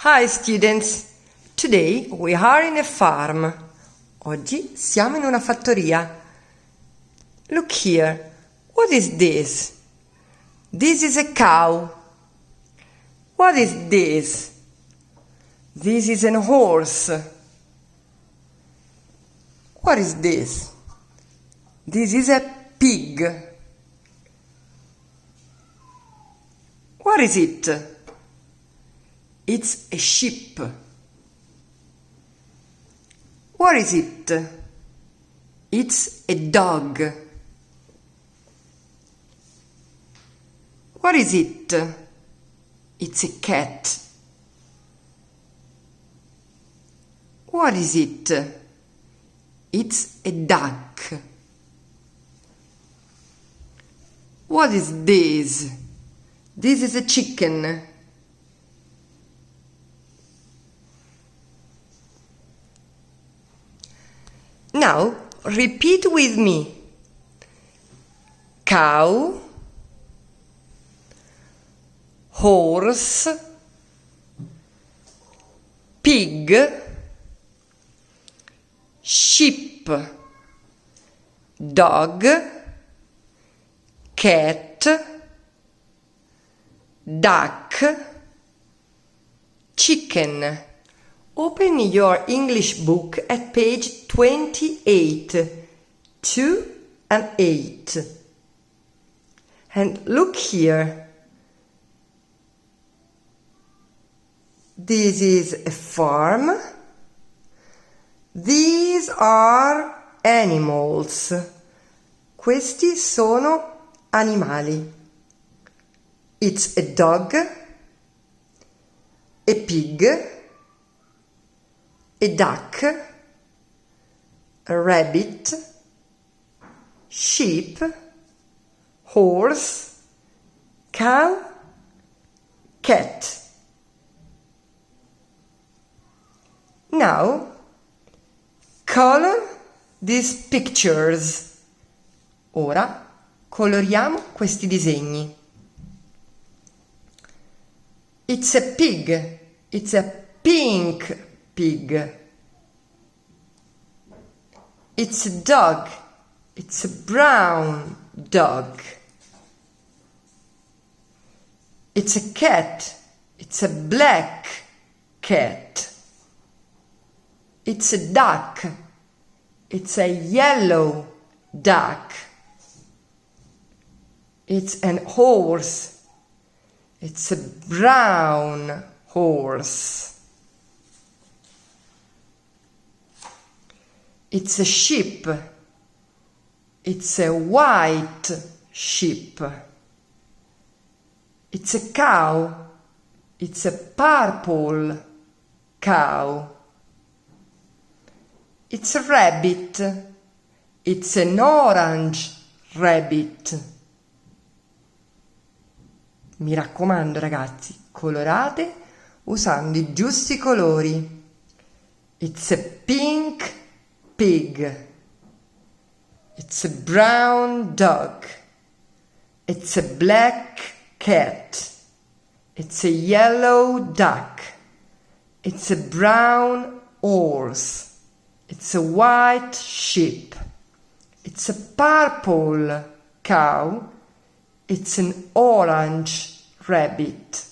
Hi students, today we are in a farm. Oggi siamo in una fattoria. Look here, what is this? This is a cow. What is this? This is a horse. What is this? This is a pig. What is it? It's a sheep. What is it? It's a dog. What is it? It's a cat. What is it? It's a duck. What is this? This is a chicken. Now, repeat with me. Cow, horse, pig, sheep, dog, cat, duck, chicken. Open your English book at page 28, 2 and 8. And look here. This is a farm. These are animals. Questi sono animali. It's a dog, a pig, a duck, a rabbit, sheep, horse, cow, cat. Now, color these pictures. Ora coloriamo questi disegni. It's a pig. It's a pink pig. It's a dog. It's a brown dog. It's a cat. It's a black cat. It's a duck. It's a yellow duck. It's an horse. It's a brown horse. It's a sheep. It's a white sheep. It's a cow. It's a purple cow. It's a rabbit. It's an orange rabbit. Mi raccomando ragazzi, colorate usando i giusti colori. It's a pink pig. It's a brown dog. It's a black cat. It's a yellow duck. It's a brown horse. It's a white sheep. It's a purple cow. It's an orange rabbit.